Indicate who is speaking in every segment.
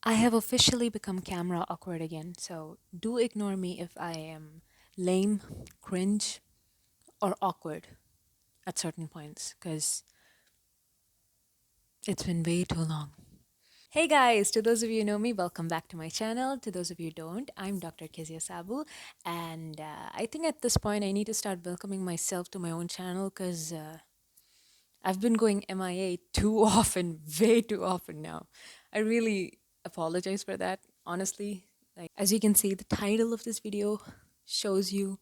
Speaker 1: I have officially become camera awkward again, so do ignore me if I am lame, cringe, or awkward at certain points, because it's been way too long. Hey guys, to those of you who know me, welcome back to my channel. To those of you who don't, I'm Dr. Keziah Sabu, and I think at this point I need to start welcoming myself to my own channel because I've been going MIA too often, way too often now. I really apologize for that, honestly. Like, as you can see, the title of this video shows you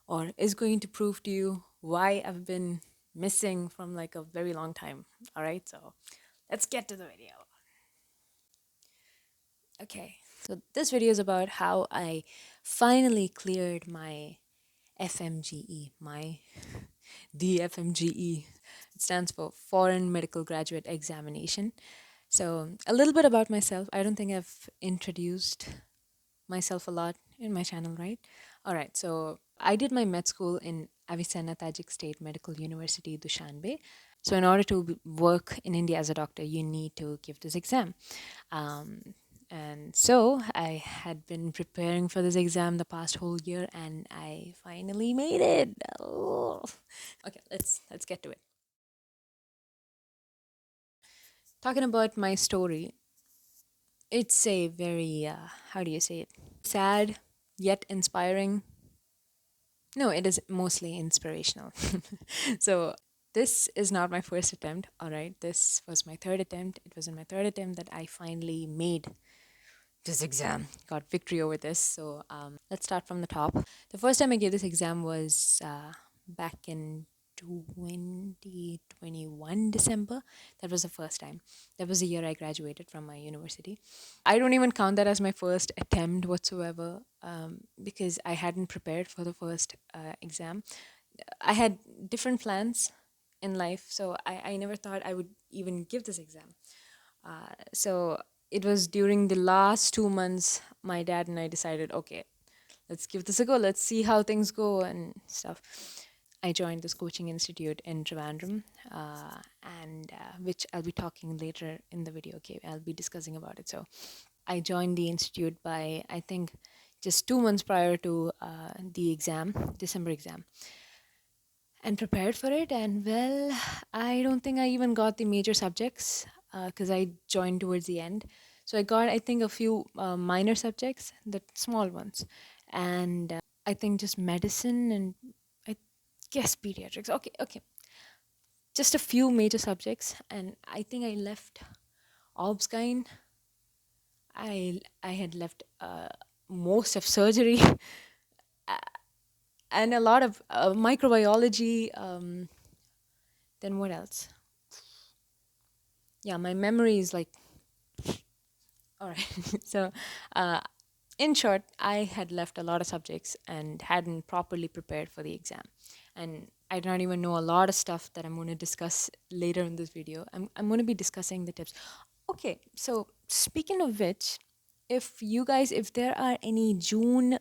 Speaker 1: or is going to prove to you why I've been missing from like a very long time. All right, so let's get to the video. Okay, so this video is about how I finally cleared my FMGE, the FMGE. It stands for Foreign Medical Graduate Examination. So, a little bit about myself. I don't think I've introduced myself a lot in my channel, right? All right, so I did my med school in Avicenna Tajik State Medical University, Dushanbe. So, in order to work in India as a doctor, you need to give this exam. Um, and so I had been preparing for this exam the past whole year, and I finally made it. Oh. Okay, let's get to it. Talking about my story, it's a very how do you say it? Sad yet inspiring. No, it is mostly inspirational. So this is not my first attempt. All right, this was my third attempt. It was in my third attempt that I finally made this exam, got victory over this. So let's start from the top. The first time I gave this exam was back in 2021 December. That was the first time. That was the year I graduated from my university. I don't even count that as my first attempt whatsoever, because I hadn't prepared for the first exam. I had different plans in life, so I never thought I would even give this exam. So it was during the last 2 months, my dad and I decided, okay, let's give this a go. Let's see how things go and stuff. I joined this coaching institute in Trivandrum, and which I'll be talking later in the video. Okay, I'll be discussing about it. So I joined the institute by, I think, just 2 months prior to the exam, December exam, and prepared for it. And well, I don't think I even got the major subjects because I joined towards the end. So I got, I think, a few minor subjects, the small ones, and I think just medicine and I guess pediatrics. Okay, okay, just a few major subjects, and I think I left obsgyn. I had left most of surgery and a lot of microbiology. Then what else? Yeah, my memory is like, all right. So, uh, in short, I had left a lot of subjects and hadn't properly prepared for the exam. And I don't even know a lot of stuff that I'm going to discuss later in this video. I'm going to be discussing the tips. Okay, so speaking of which, if there are any June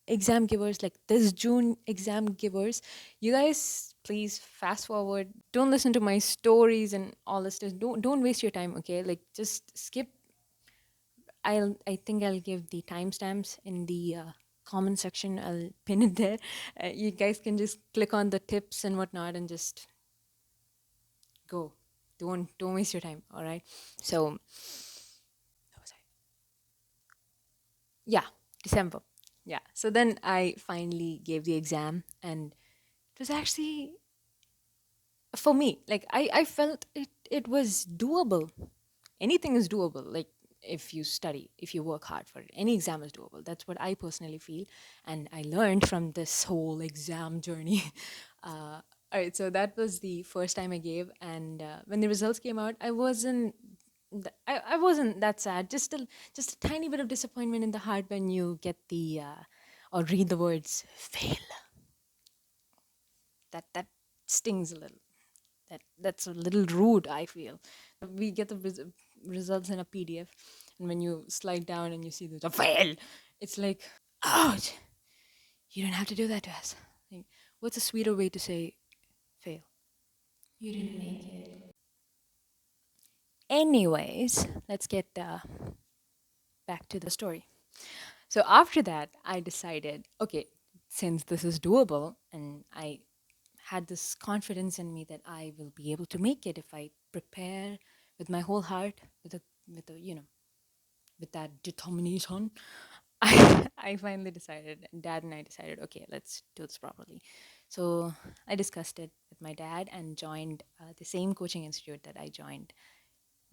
Speaker 1: exam givers, like this June exam givers, you guys please fast forward. Don't listen to my stories and all this stuff. Don't waste your time, okay? Like just skip. I think I'll give the timestamps in the comment section. I'll pin it there. You guys can just click on the tips and whatnot and just go. Don't waste your time. All right. So, what was I? Yeah, December. Yeah. So then I finally gave the exam, and it was actually for me. Like I felt it was doable. Anything is doable. Like if you study, if you work hard for it, any exam is doable. That's what I personally feel, and I learned from this whole exam journey. All right, so that was the first time I gave, and when the results came out, I wasn't that sad. Just a tiny bit of disappointment in the heart when you get the or read the words fail. That stings a little. That's a little rude, I feel. We get the results in a PDF, and when you slide down and you see the fail, it's like, ouch, you don't have to do that to us. Like, what's a sweeter way to say fail? You didn't make it. Anyways, let's get back to the story. So after that, I decided, okay, since this is doable, and I had this confidence in me that I will be able to make it if I prepare with my whole heart, with that determination. I finally decided, Dad and I decided, okay, let's do this properly. So I discussed it with my dad and joined the same coaching institute that I joined,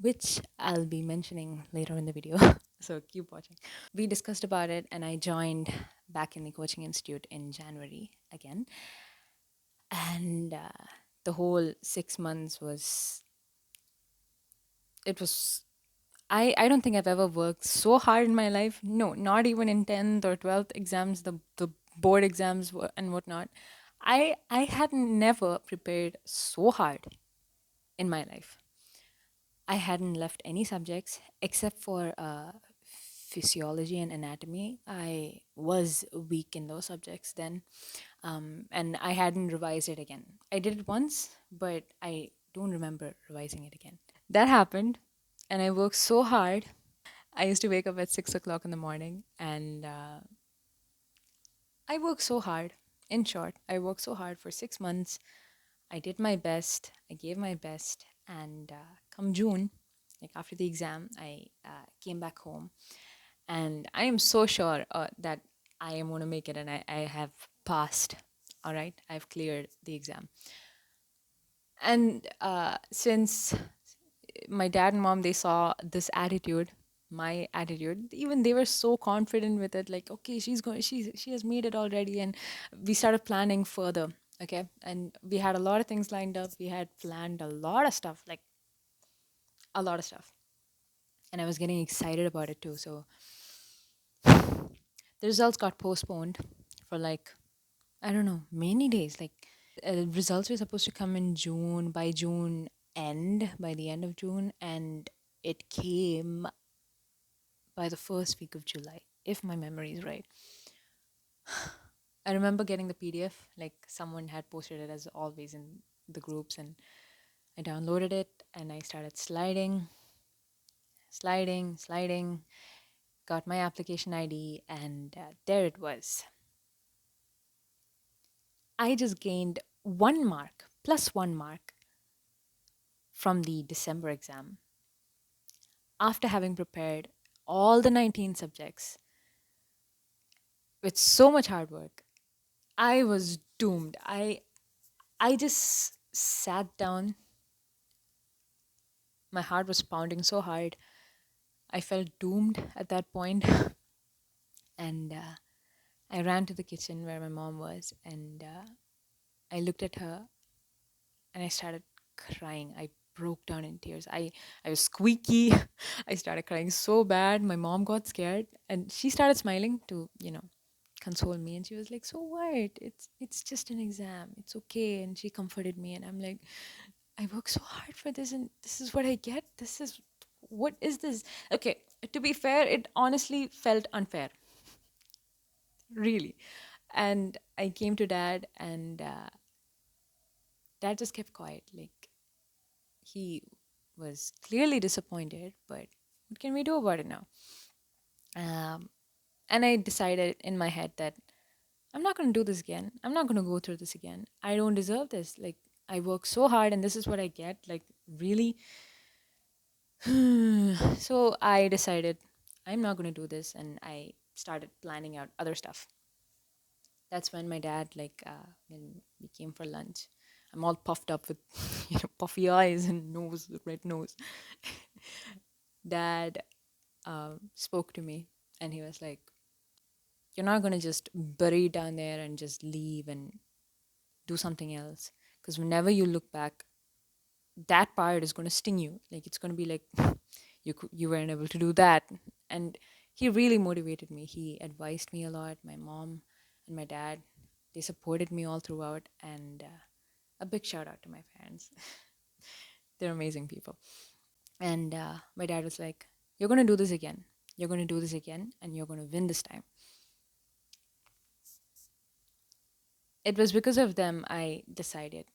Speaker 1: which I'll be mentioning later in the video. So keep watching. We discussed about it, and I joined back in the coaching institute in January again. And the whole 6 months it was, I don't think I've ever worked so hard in my life. No, not even in 10th or 12th exams, the board exams and whatnot. I had never prepared so hard in my life. I hadn't left any subjects except for physiology and anatomy. I was weak in those subjects then, and I hadn't revised it again. I did it once, but I don't remember revising it again. That happened, and I worked so hard. I used to wake up at 6 o'clock in the morning, and I worked so hard. In short, I worked so hard for 6 months. I did my best. I gave my best, and come June, like after the exam, I came back home, and I am so sure that I am going to make it, and I have passed. All right, I've cleared the exam. And since my dad and mom, they saw this attitude, my attitude, even they were so confident with it, like, okay, she has made it already. And we started planning further. Okay, and we had a lot of things lined up. We had planned a lot of stuff, like a lot of stuff, and I was getting excited about it too. So the results got postponed for, like, I don't know, many days. Like, results were supposed to come in June, by the end of June, and it came by the first week of July, if my memory is right. I remember getting the PDF, like someone had posted it as always in the groups, and I downloaded it and I started sliding, got my application ID, and there it was. I just gained 1 mark, plus 1 mark from the December exam after having prepared all the 19 subjects with so much hard work. I was doomed. I just sat down. My heart was pounding so hard. I felt doomed at that point. And I ran to the kitchen where my mom was, and I looked at her and I started crying. I broke down in tears. I was squeaky. I started crying so bad. My mom got scared, and she started smiling to, console me. And she was like, "So what? It's just an exam. It's okay." And she comforted me, and I'm like, I work so hard for this, and this is what I get. What is this? Okay, to be fair, it honestly felt unfair, really. And I came to dad, and dad just kept quiet. Like, he was clearly disappointed, but what can we do about it now? Um, and I decided in my head that I'm not going to do this again. I'm not going to go through this again. I don't deserve this. Like, I work so hard, and this is what I get. Like, really? So I decided I'm not going to do this, and I started planning out other stuff. That's when my dad, like, when we came for lunch, I'm all puffed up with, puffy eyes and nose, red nose. Dad spoke to me, and he was like, "You're not going to just bury down there and just leave and do something else. Because whenever you look back, that part is going to sting you. Like, it's going to be like, you weren't able to do that." And he really motivated me. He advised me a lot. My mom and my dad, they supported me all throughout. And a big shout out to my parents. They're amazing people. And my dad was like, "You're going to do this again. You're going to do this again, and you're going to win this time." It was because of them I decided,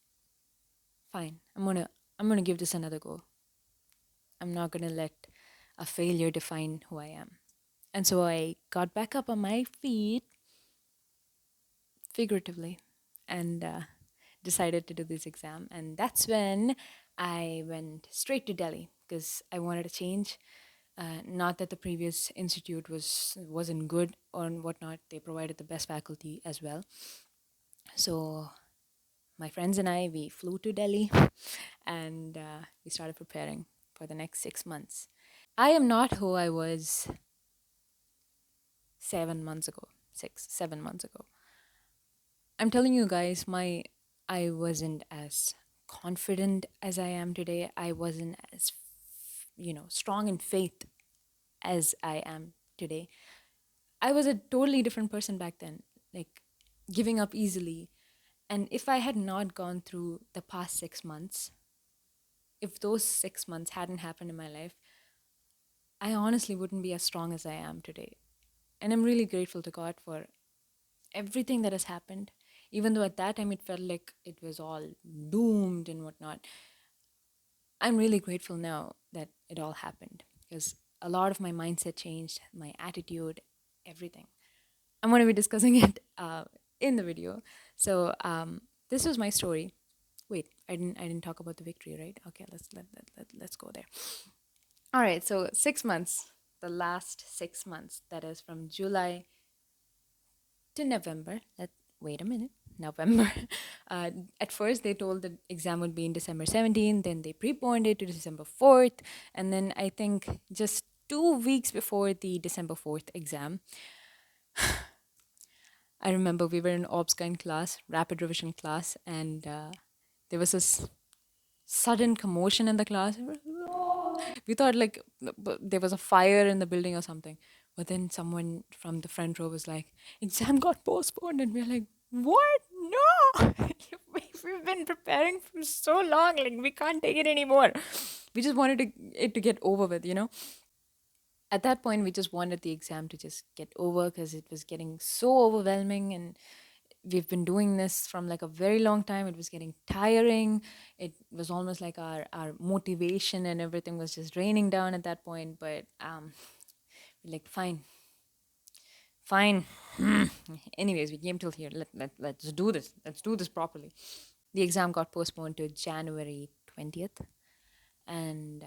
Speaker 1: fine, I'm gonna give this another go. I'm not gonna let a failure define who I am. And so I got back up on my feet, figuratively, and decided to do this exam. And that's when I went straight to Delhi because I wanted to change. Not that the previous institute wasn't good or whatnot. They provided the best faculty as well. So my friends and I, we flew to Delhi and we started preparing for the next 6 months. I am not who I was 7 months ago, 7 months ago. I'm telling you guys, I wasn't as confident as I am today. I wasn't as strong in faith as I am today. I was a totally different person back then, like giving up easily. And if I had not gone through the past 6 months, if those 6 months hadn't happened in my life, I honestly wouldn't be as strong as I am today. And I'm really grateful to God for everything that has happened, even though at that time it felt like it was all doomed and whatnot. I'm really grateful now that it all happened because a lot of my mindset changed, my attitude, everything. I'm going to be discussing it in the video. So this was my story. Wait, I didn't talk about the victory, right? Okay, let's go there. All right, so 6 months, the last 6 months, that is from July to November. Wait a minute, November. At first, they told the exam would be in December 17th, then they preponed it to December 4th, and then I think just 2 weeks before the December 4th exam, I remember we were in OBSCON class, rapid revision class, and there was this sudden commotion in the class. We thought like there was a fire in the building or something. But then someone from the front row was like, exam got postponed. And we're like, what? No! We've been preparing for so long. Like, we can't take it anymore. We just wanted it to get over with. At that point, we just wanted the exam to just get over because it was getting so overwhelming, and we've been doing this from like a very long time. It was getting tiring. It was almost like our motivation and everything was just draining down at that point. But we're like, fine. Anyways, we came till here. Let's do this. Let's do this properly. The exam got postponed to January 20th, and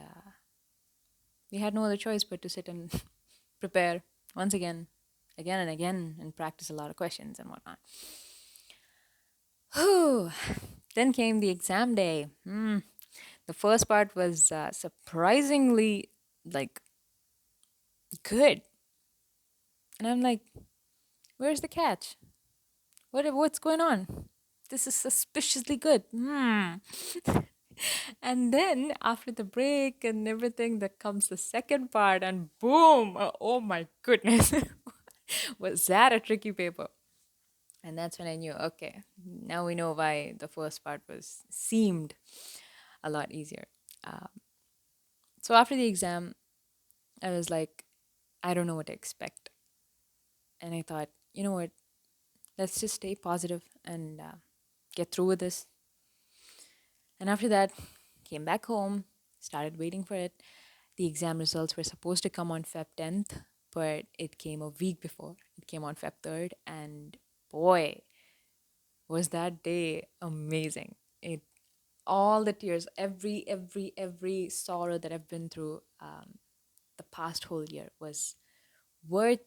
Speaker 1: we had no other choice but to sit and prepare once again and again, and practice a lot of questions and whatnot. Whew. Then came the exam day. The first part was surprisingly like good, and I'm like, "Where's the catch? What's going on? This is suspiciously good." And then after the break and everything, that comes the second part, and boom! Oh my goodness, was that a tricky paper? And that's when I knew, okay, now we know why the first part seemed a lot easier. So after the exam, I was like, I don't know what to expect. And I thought, you know what, let's just stay positive and get through with this. And after that, came back home, started waiting for it. The exam results were supposed to come on Feb 10th, but it came a week before. It came on Feb 3rd, and boy, was that day amazing. All the tears, every sorrow that I've been through the past whole year was worth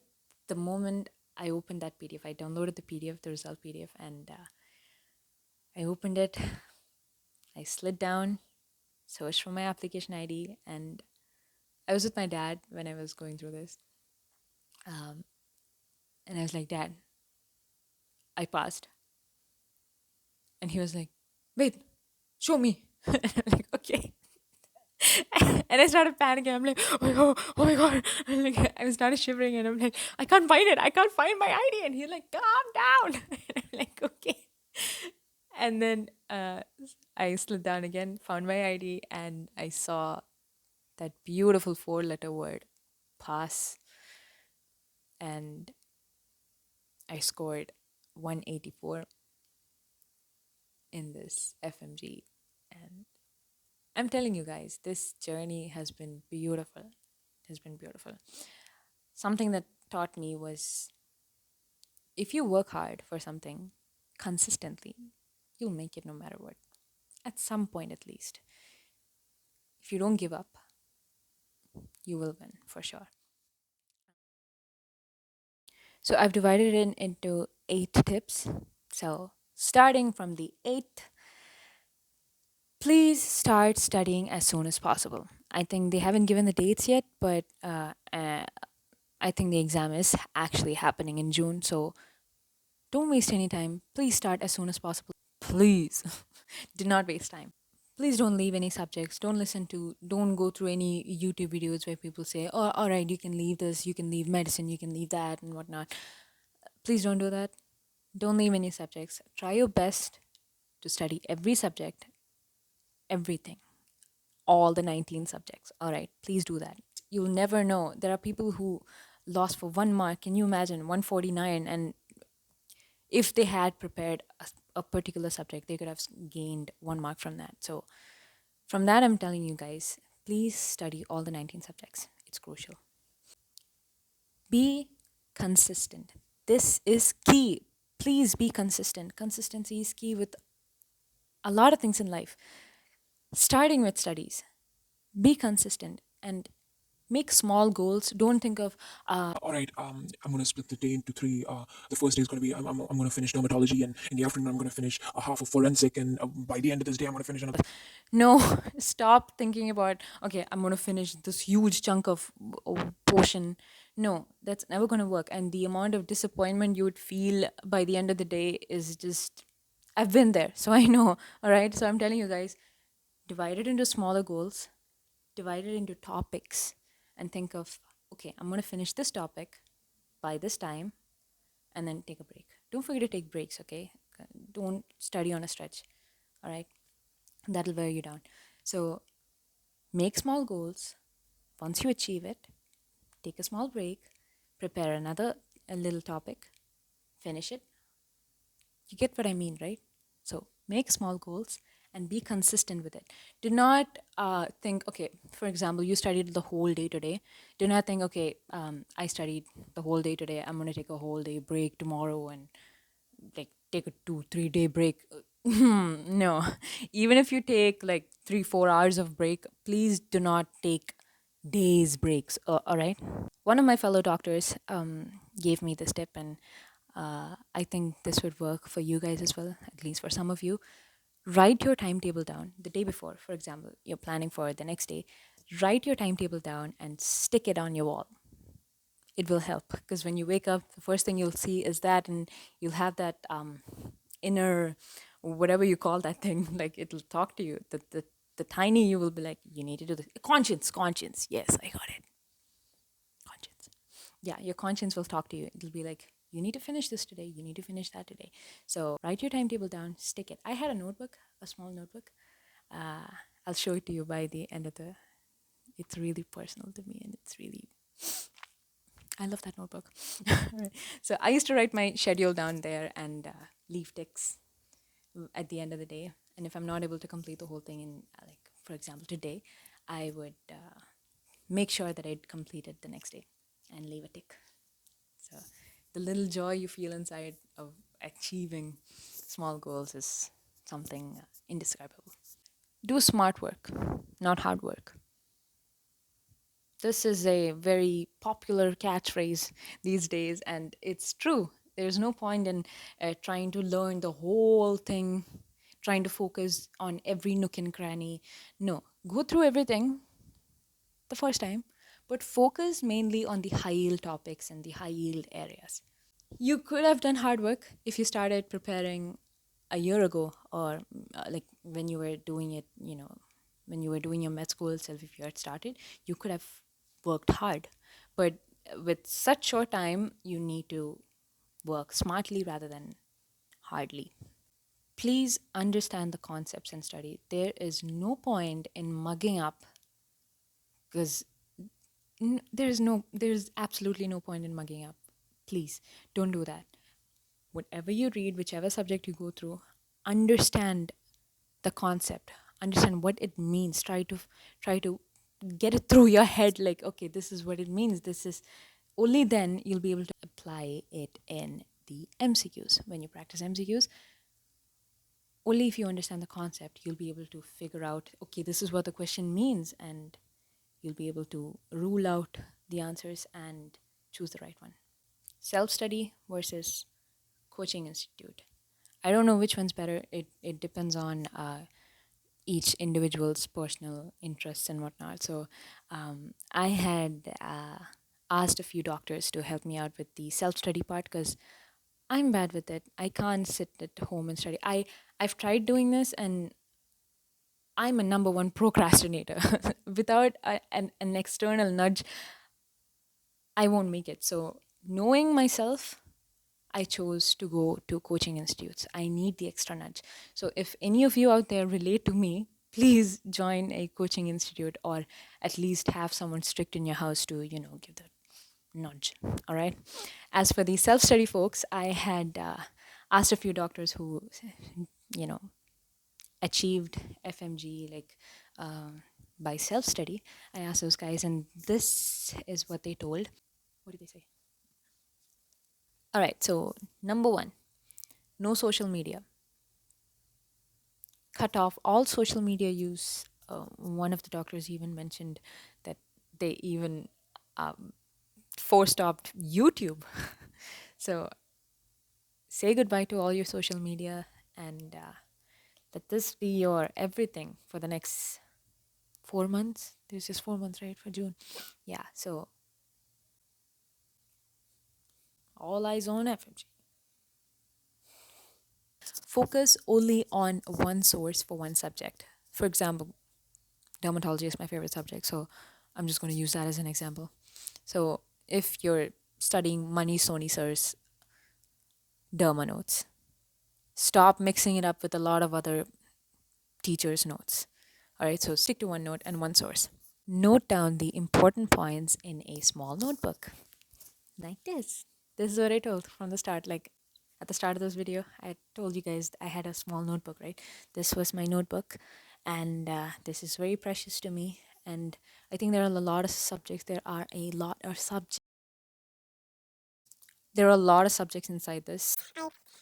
Speaker 1: the moment I opened that PDF. I downloaded the PDF, the result PDF, and I opened it. I slid down, searched for my application ID, and I was with my dad when I was going through this. And I was like, Dad, I passed. And he was like, wait, show me. And I'm like, okay. And I started panicking. I'm like, oh my god. And like, I started shivering, and I'm like, I can't find it. I can't find my ID. And he's like, calm down. And I'm like, okay. And then I slid down again, found my ID, and I saw that beautiful 4-letter word, pass. And I scored 184 in this FMGE. And I'm telling you guys, this journey has been beautiful. It has been beautiful. Something that taught me was if you work hard for something consistently, you'll make it no matter what, at some point at least. If you don't give up, you will win for sure. So I've divided it into 8 tips. So starting from the eighth, please start studying as soon as possible. I think they haven't given the dates yet, but I think the exam is actually happening in June. So don't waste any time. Please start as soon as possible. Please do not waste time. Please don't leave any subjects. Don't go through any YouTube videos where people say, oh, all right, you can leave this, you can leave medicine, you can leave that, and whatnot. Please don't do that. Don't leave any subjects. Try your best to study every subject, everything, all the 19 subjects. All right, please do that. You'll never know. There are people who lost for 1 mark. Can you imagine 149? And if they had prepared a particular subject, they could have gained 1 mark from that. So, from that, I'm telling you guys, please study all the 19 subjects. It's crucial. Be consistent. This is key. Please be consistent. Consistency is key with a lot of things in life. Starting with studies, be consistent and make small goals. Don't think of
Speaker 2: All right, I'm going to split the day into three. The first day is going to be I'm going to finish dermatology, and in the afternoon, I'm going to finish a half of forensic, and by the end of this day, I'm going to finish another.
Speaker 1: no. Stop thinking about, okay, I'm going to finish this huge chunk of portion. No, that's never going to work. And the amount of disappointment you would feel by the end of the day is just, I've been there, so I know. All right, so I'm telling you guys, divide it into smaller goals, divide it into topics, and think of, okay, I'm going to finish this topic by this time, and then take a break. Don't forget to take breaks, okay? Don't study on a stretch, all right? That'll wear you down. So make small goals. Once you achieve it, take a small break, prepare a little topic, finish it. You get what I mean, right? So make small goals and be consistent with it. Do not think, okay, for example, you studied the whole day today. Do not think, okay, I studied the whole day today. I'm going to take a whole day break tomorrow and like take a 2-3 day break. No. Even if you take like 3-4 hours of break, please do not take days breaks. All right. One of my fellow doctors gave me this tip, and I think this would work for you guys as well, at least for some of you. Write your timetable down the day before. For example, you're planning for the next day. Write your timetable down and stick it on your wall. It will help because when you wake up, the first thing you'll see is that, and you'll have that inner, whatever you call that thing, like it'll talk to you. The tiny you will be like, you need to do this. Conscience. Yes, I got it. Conscience. Yeah, your conscience will talk to you. It'll be like, you need to finish this today. You need to finish that today. So write your timetable down, stick it. I had a notebook, a small notebook. Uh, I'll show it to you by the end of the. It's really personal to me, and it's really, I love that notebook. Right. So I used to write my schedule down there and leave ticks at the end of the day. And if I'm not able to complete the whole thing in, like, for example, today, I would make sure that I'd complete it the next day and leave a tick. So the little joy you feel inside of achieving small goals is something indescribable. Do smart work, not hard work. This is a very popular catchphrase these days, and it's true. There's no point in trying to learn the whole thing, trying to focus on every nook and cranny. No, go through everything the first time, but focus mainly on the high yield topics and the high yield areas. You could have done hard work if you started preparing a year ago, or like when you were doing it, when you were doing your med school itself. If you had started, you could have worked hard. But with such short time, you need to work smartly rather than hardly. Please understand the concepts and study. There is no point in mugging up, because there's absolutely no point in mugging up. Please don't do that. Whatever you read, whichever subject you go through, understand the concept, understand what it means. Try to get it through your head, like, okay, this is what it means. This is Only then you'll be able to apply it in the MCQs. When you practice MCQs, only if you understand the concept, you'll be able to figure out, okay, this is what the question means, and you'll be able to rule out the answers and choose the right one. Self study versus coaching institute. I don't know which one's better. It depends on each individual's personal interests and whatnot. So I had asked a few doctors to help me out with the self study part because I'm bad with it. I can't sit at home and study. I've tried doing this and I'm a number one procrastinator. Without an external nudge, I won't make it. So knowing myself, I chose to go to coaching institutes. I need the extra nudge. So if any of you out there relate to me, please join a coaching institute or at least have someone strict in your house to, give the nudge. All right. As for the self study folks, I had asked a few doctors who, you know, achieved FMGE like by self study. I asked those guys, and this is what they told. What did they say? All right. So, number one, no social media. Cut off all social media use. One of the doctors even mentioned that they even force stopped YouTube. So say goodbye to all your social media and let this be your everything for the next 4 months. There's just 4 months, right, for June. Yeah, so all eyes on FMG. Focus only on one source for one subject. For example, dermatology is my favorite subject, so I'm just going to use that as an example. So if you're studying Mani Soni sir's derma notes, stop mixing it up with a lot of other teachers' notes. All right, so stick to one note and one source. Note down the important points in a small notebook, like this. This is what I told from the start. Like at the start of this video, I told you guys I had a small notebook, right? This was my notebook, and this is very precious to me. And I think there are a lot of subjects. There are a lot of subjects inside this.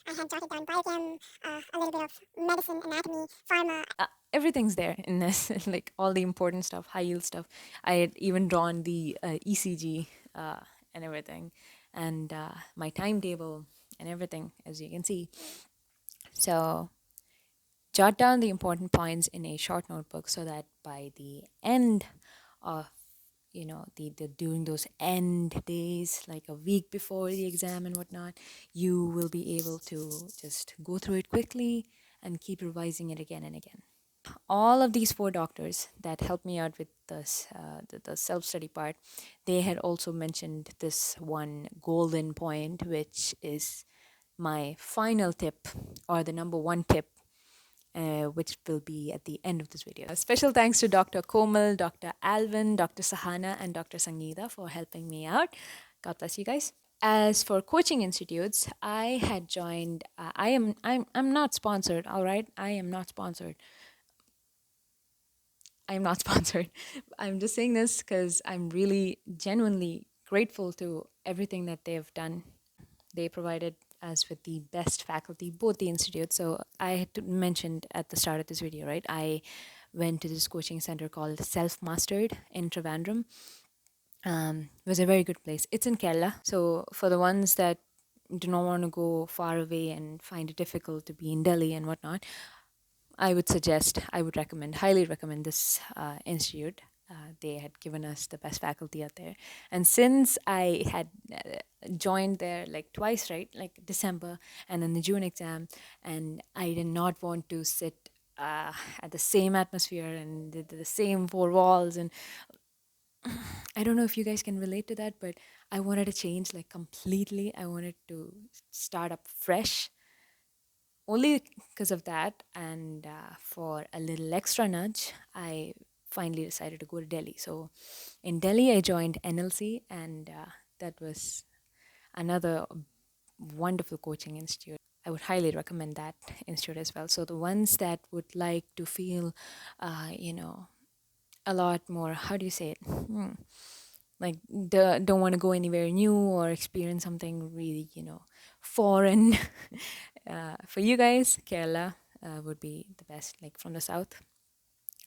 Speaker 1: I had jotted down biochem, a little bit of medicine, anatomy, pharma. Everything's there in this, like all the important stuff, high yield stuff. I had even drawn the ECG and everything, and my timetable and everything, as you can see. So jot down the important points in a short notebook so that by the end of the during those end days, like a week before the exam and whatnot, you will be able to just go through it quickly and keep revising it again and again. All of these four doctors that helped me out with this the self-study part, they had also mentioned this one golden point, which is my final tip, or the number one tip, which will be at the end of this video. A special thanks to Dr. Komal, Dr. Alvin, Dr. Sahana, and Dr. Sangeeta for helping me out. God bless you guys. As for coaching institutes, I had joined. I'm not sponsored. All right, I am not sponsored. I'm not sponsored. I'm just saying this because I'm really genuinely grateful to everything that they've done. They provided us with the best faculty, both the institutes. So I had mentioned at the start of this video, right? I went to this coaching center called Self Mastered in Trivandrum. It was a very good place. It's in Kerala. So for the ones that do not want to go far away and find it difficult to be in Delhi and whatnot, I would recommend, highly recommend this institute. They had given us the best faculty out there. And since I had joined there like twice, right? Like December and then the June exam, and I did not want to sit at the same atmosphere and the same four walls. And I don't know if you guys can relate to that, but I wanted to change like completely. I wanted to start up fresh only because of that, and for a little extra nudge, I finally decided to go to Delhi. So in Delhi, I joined NLC, and that was another wonderful coaching institute. I would highly recommend that institute as well. So the ones that would like to feel, a lot more, how do you say it? like don't want to go anywhere new or experience something really, foreign. For you guys, Kerala would be the best, like from the south.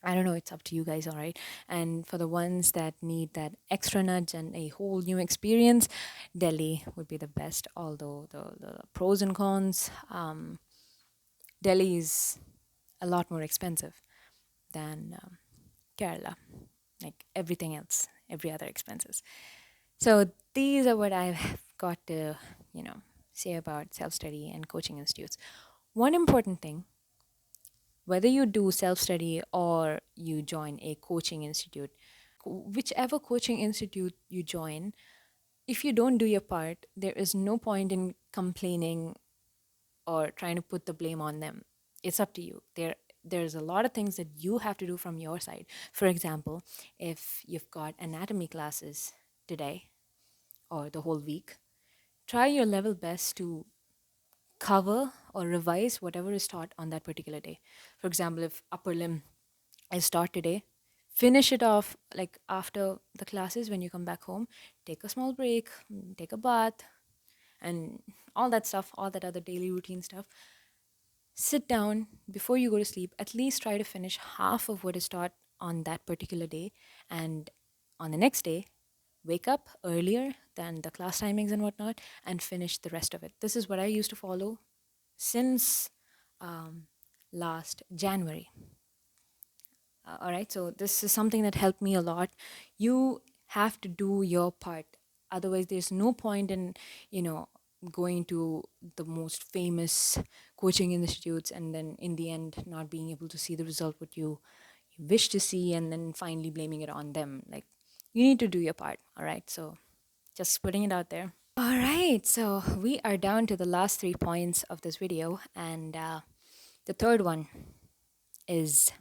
Speaker 1: I don't know, it's up to you guys, all right? And for the ones that need that extra nudge and a whole new experience, Delhi would be the best. Although the pros and cons, Delhi is a lot more expensive than Kerala, like everything else, every other expenses. So these are what I've got to, say about self-study and coaching institutes. One important thing, whether you do self-study or you join a coaching institute, whichever coaching institute you join, if you don't do your part, there is no point in complaining or trying to put the blame on them. It's up to you. There's a lot of things that you have to do from your side. For example, if you've got anatomy classes today or the whole week, try your level best to cover or revise whatever is taught on that particular day. For example, if upper limb is taught today, finish it off like after the classes when you come back home, take a small break, take a bath, and all that stuff, all that other daily routine stuff. Sit down before you go to sleep, at least try to finish half of what is taught on that particular day. And on the next day, wake up earlier than the class timings and whatnot and finish the rest of it. This is what I used to follow since last January. All right, so this is something that helped me a lot. You have to do your part. Otherwise, there's no point in, going to the most famous coaching institutes and then in the end not being able to see the result what you wish to see and then finally blaming it on them. Like, you need to do your part. All right, so just putting it out there. All right, so we are down to the last 3 points of this video, and the third one is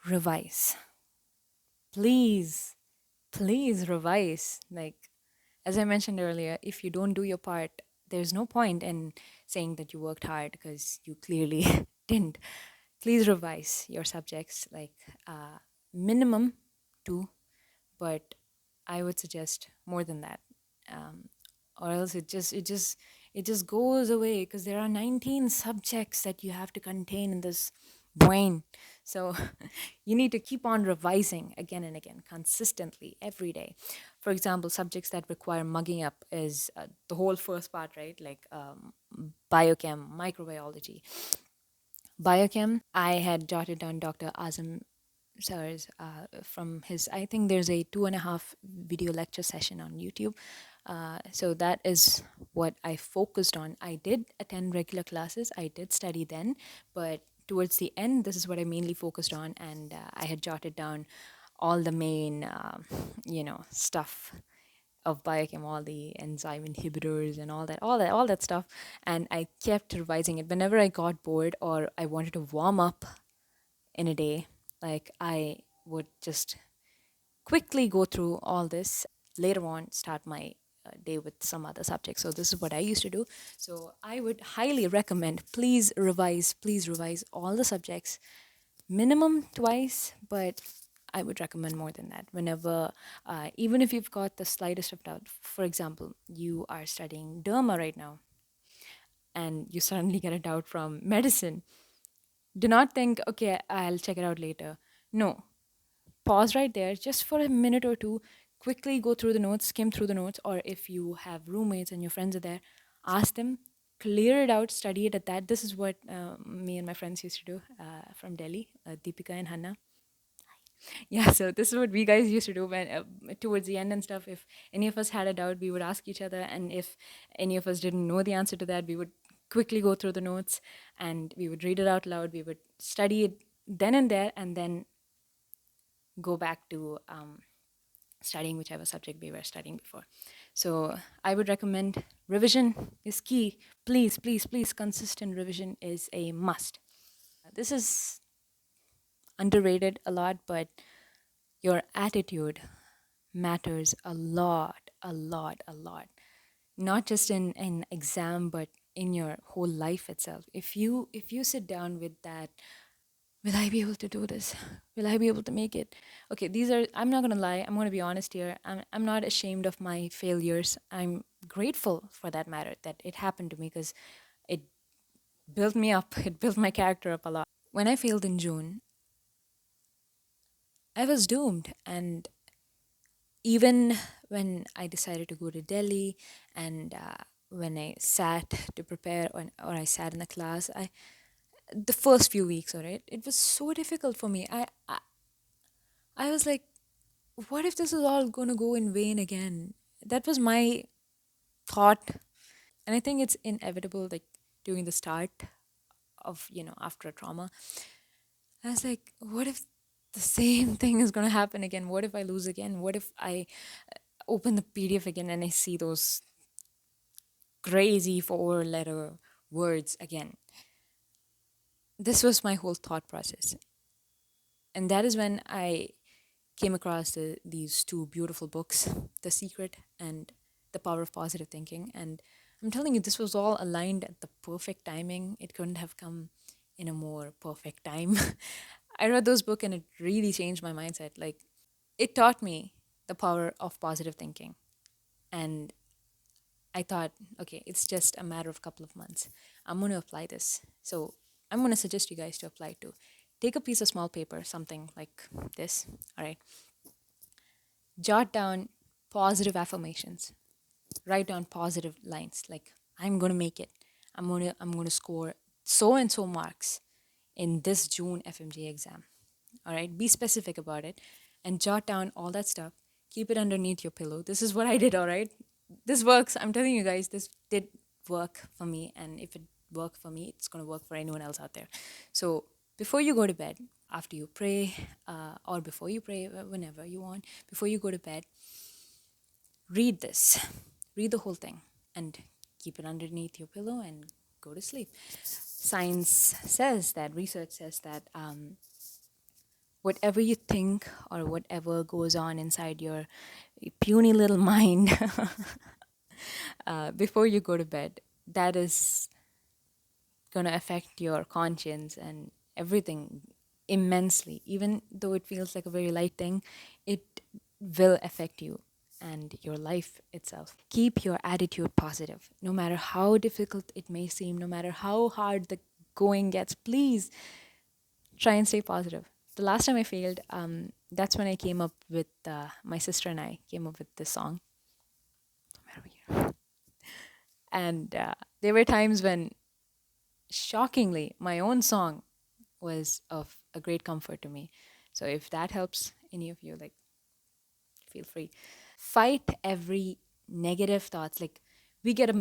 Speaker 1: revise. Please, please revise. Like, as I mentioned earlier, if you don't do your part, there's no point in saying that you worked hard because you clearly didn't. Please revise your subjects, like minimum 2, but I would suggest more than that, or else it just goes away because there are 19 subjects that you have to contain in this brain. So you need to keep on revising again and again, consistently, every day. For example, subjects that require mugging up is the whole first part, right? Like biochem, microbiology. Biochem, I had jotted down Dr. Azam sir's from his, I think there's a 2.5 video lecture session on YouTube. So that is what I focused on. I did attend regular classes, I did study then, but towards the end, this is what I mainly focused on, and I had jotted down all the main, stuff of biochem, all the enzyme inhibitors and all that stuff, and I kept revising it whenever I got bored or I wanted to warm up in a day. Like, I would just quickly go through all this, later on start my day with some other subject. So this is what I used to do. So I would highly recommend, please revise all the subjects minimum twice, but I would recommend more than that whenever, even if you've got the slightest of doubt. For example, you are studying derma right now and you suddenly get a doubt from medicine. Do not think, okay, I'll check it out later. No, pause right there just for a minute or two, quickly go through the notes, skim through the notes, or if you have roommates and your friends are there, ask them, clear it out, study it at that. This is what me and my friends used to do from Delhi, Deepika and Hanna. Yeah, so this is what we guys used to do when towards the end and stuff. If any of us had a doubt, we would ask each other, and if any of us didn't know the answer to that, we would quickly go through the notes and we would read it out loud. We would study it then and there, and then go back to studying whichever subject we were studying before. So I would recommend revision is key. Please, please, please, consistent revision is a must. This is underrated a lot, but your attitude matters a lot, a lot, a lot. Not just in an exam, but in your whole life itself. If you sit down with will I be able to do this? Will I be able to make it? Okay, these are, I'm not going to lie. I'm going to be honest here. I'm not ashamed of my failures. I'm grateful for that matter that it happened to me because it built me up. It built my character up a lot. When I failed in June, I was doomed. And even when I decided to go to Delhi and when I sat to prepare or I sat in the class, the first few weeks, all right, it was so difficult for me. I was like, what if this is all going to go in vain again? That was my thought. And I think it's inevitable, like during the start of, after a trauma. I was like, what if the same thing is going to happen again? What if I lose again? What if I open the PDF again and I see those crazy four-letter words again? This was my whole thought process. And that is when I came across these two beautiful books, The Secret and The Power of Positive Thinking. And I'm telling you, this was all aligned at the perfect timing. It couldn't have come in a more perfect time. I read those books and it really changed my mindset. Like, it taught me the power of positive thinking. And I thought, okay, it's just a matter of a couple of months. I'm going to apply this. So I'm going to suggest you guys to apply too. Take a piece of small paper, something like this. All right. Jot down positive affirmations. Write down positive lines like, I'm going to make it. I'm going to score so and so marks in this June FMGE exam. All right, be specific about it and jot down all that stuff. Keep it underneath your pillow. This is what I did, all right? This works. I'm telling you guys, this did work for me. And if it worked for me, it's going to work for anyone else out there. So before you go to bed, after you pray, or before you pray, whenever you want, before you go to bed, read this. Read the whole thing and keep it underneath your pillow and go to sleep. Science says that, research says that whatever you think or whatever goes on inside your puny little mind before you go to bed, that is going to affect your conscience and everything immensely. Even though it feels like a very light thing, it will affect you and your life itself. Keep your attitude positive. No matter how difficult it may seem, no matter how hard the going gets, please try and stay positive. The last time I failed, that's when I came up with, my sister and I came up with this song. Where are we? And there were times when, shockingly, my own song was of a great comfort to me. So if that helps any of you, like, feel free. Fight every negative thoughts. Like, we get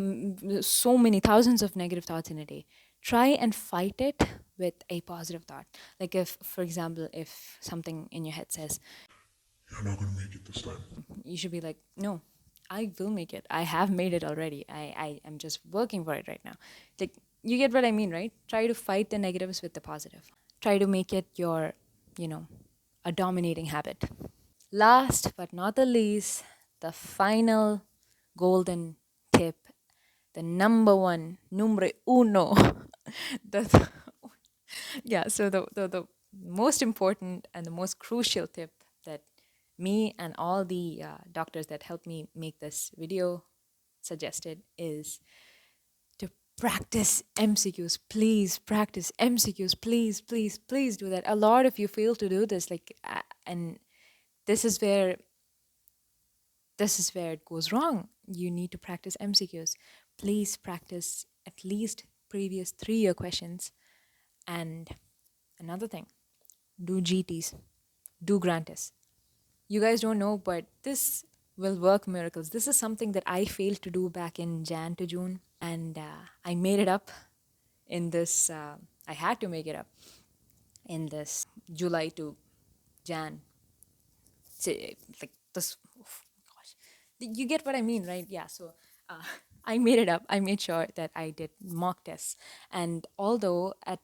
Speaker 1: so many thousands of negative thoughts in a day. Try and fight it with a positive thought. Like, if, for example, if something in your head says,
Speaker 2: You're not going to make it this time.
Speaker 1: you should be like, no, I will make it. I have made it already. I am just working for it right now. Like, you get what I mean, right? Try to fight the negatives with the positive. Try to make it your, you know, a dominating habit. Last but not the least, the final golden tip, the number one, numero uno, the yeah, so the most important and the most crucial tip that me and all the doctors that helped me make this video suggested is to practice MCQs. Please practice MCQs. Please, please, please do that. A lot of you fail to do this, like, and this is where it goes wrong. You need to practice MCQs. Please practice at least previous 3-year questions. And another thing, do GTs, do grant tests. You guys don't know, but this will work miracles. This is something that I failed to do back in Jan to June, and I made it up in this. I had to make it up in this July to Jan. So, like this, oh gosh, you get what I mean, right? Yeah. So uh, I made it up. I made sure that I did mock tests, and although at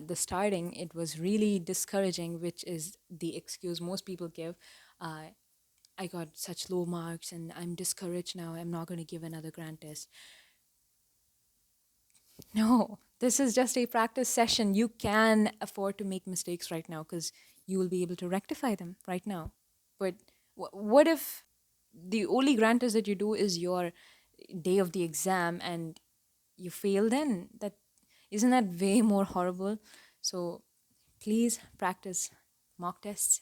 Speaker 1: the starting it was really discouraging, which is the excuse most people give. I got such low marks and I'm discouraged now. I'm not going to give another grant test. No, This is just a practice session. You can afford to make mistakes right now because you will be able to rectify them right now. But what if the only grant test that you do is your day of the exam and you fail then? That isn't that way more horrible? So please practice mock tests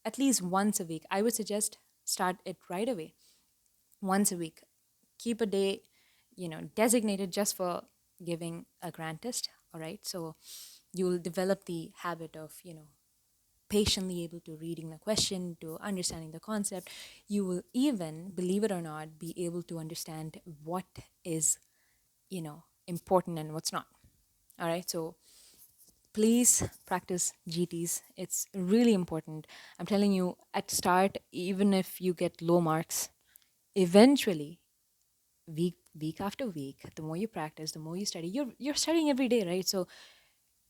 Speaker 1: at least once a week. I would suggest start it right away. Once a week. Keep a day, designated just for giving a grant test. All right. So you'll develop the habit of, patiently able to reading the question, to understanding the concept. You will even, believe it or not, be able to understand what is, important and what's not. All right. So please practice GTs. It's really important. I'm telling you, at start, even if you get low marks, eventually, week after week, the more you practice, the more you study. You're studying every day, right? So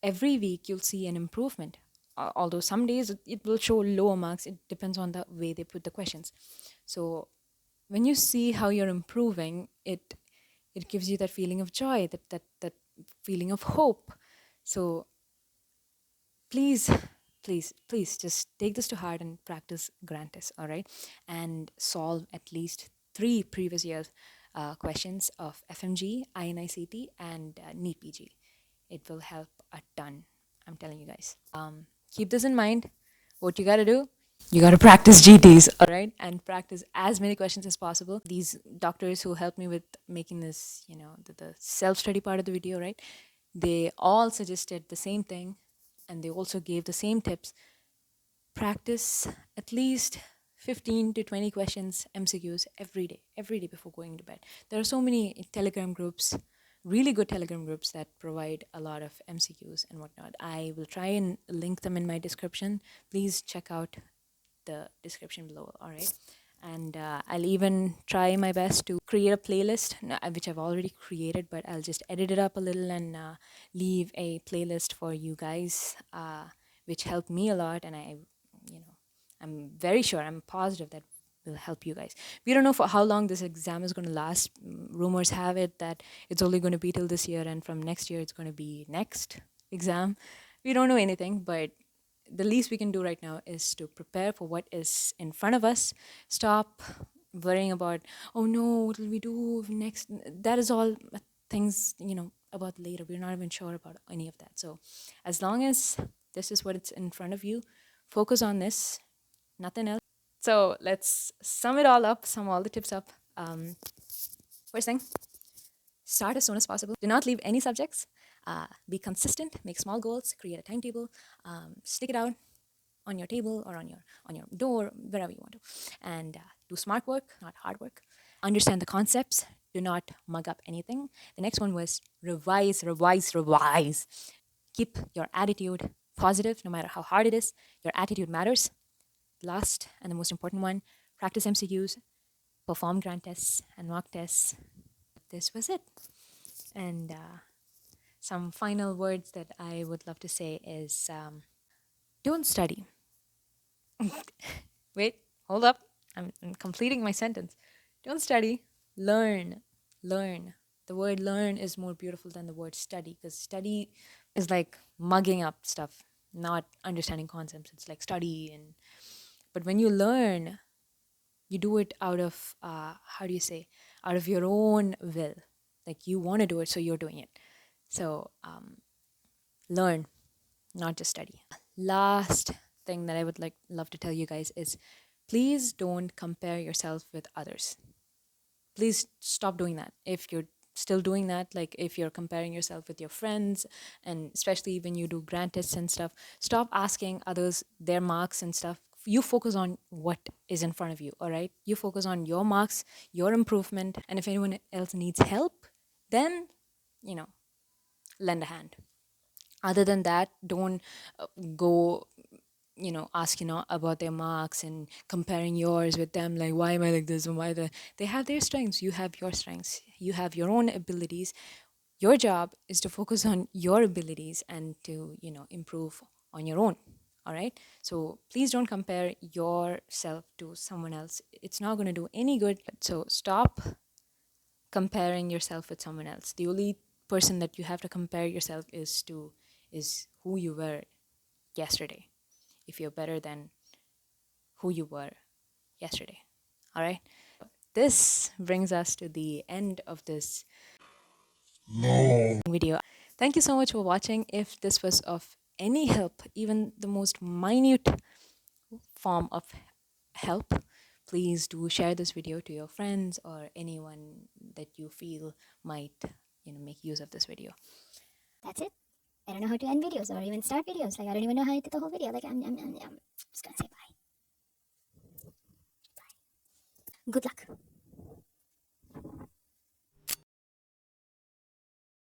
Speaker 1: every week you'll see an improvement. Although some days it will show lower marks, it depends on the way they put the questions. So when you see how you're improving, it gives you that feeling of joy, that feeling of hope. So please, please just take this to heart and practice grantis, all right? And solve at least 3 previous years questions of FMGE, INICT, and NEET PG. It will help a ton. I'm telling you guys. Keep this in mind. What you gotta do? You gotta practice GTs, all right? And practice as many questions as possible. These doctors who helped me with making this, the self study part of the video, right? They all suggested the same thing and they also gave the same tips. Practice at least 15 to 20 questions, MCQs every day before going to bed. There are so many Telegram groups, really good Telegram groups that provide a lot of MCQs and whatnot. I will try and link them in my description. Please check out the description below, all right? And I'll even try my best to create a playlist, which I've already created, but I'll just edit it up a little and leave a playlist for you guys, which helped me a lot. And I'm very sure, I'm positive that will help you guys. We don't know for how long this exam is going to last. Rumors have it that it's only going to be till this year, and from next year it's going to be next exam. We don't know anything, but the least we can do right now is to prepare for what is in front of us. Stop worrying about, oh no, what will we do next? That is all things, about later. We're not even sure about any of that. So as long as this is what it's in front of you, focus on this, nothing else. So let's sum it all up, sum all the tips up. First thing, start as soon as possible. Do not leave any subjects. Be consistent. Make small goals. Create a timetable. Stick it out on your table or on your door, wherever you want to, and do smart work, not hard work. Understand the concepts. Do not mug up anything. The next one was revise, revise, revise. Keep your attitude positive, no matter how hard it is. Your attitude matters. Last and the most important one: practice MCQs, perform grant tests and mock tests. This was it. And some final words that I would love to say is don't study. Wait, hold up. I'm completing my sentence. Don't study, learn. Learn. The word learn is more beautiful than the word study, because study is like mugging up stuff, not understanding concepts. It's like study. But when you learn, you do it out of, how do you say, out of your own will. Like you want to do it, so you're doing it. So learn, not just study. Last thing that I would love to tell you guys is please don't compare yourself with others. Please stop doing that. If you're still doing that, like if you're comparing yourself with your friends, and especially when you do grant tests and stuff, stop asking others their marks and stuff. You focus on what is in front of you, all right? You focus on your marks, your improvement, and if anyone else needs help, then, lend a hand. Other than that, don't go ask about their marks and comparing yours with them, like why am I like this and why they have their strengths, you have your strengths, you have your own abilities. Your job is to focus on your abilities and to improve on your own. All right, so please don't compare yourself to someone else. It's not going to do any good. So stop comparing yourself with someone else. The only person that you have to compare yourself is who you were yesterday. If you're better than who you were yesterday. All right. This brings us to the end of this video. Thank you so much for watching. If this was of any help, even the most minute form of help, please do share this video to your friends or anyone that you feel might make use of this video.
Speaker 3: That's it. I don't know how to end videos or even start videos. Like, I don't even know how to do the whole video. Like, I'm just gonna say bye. Good luck.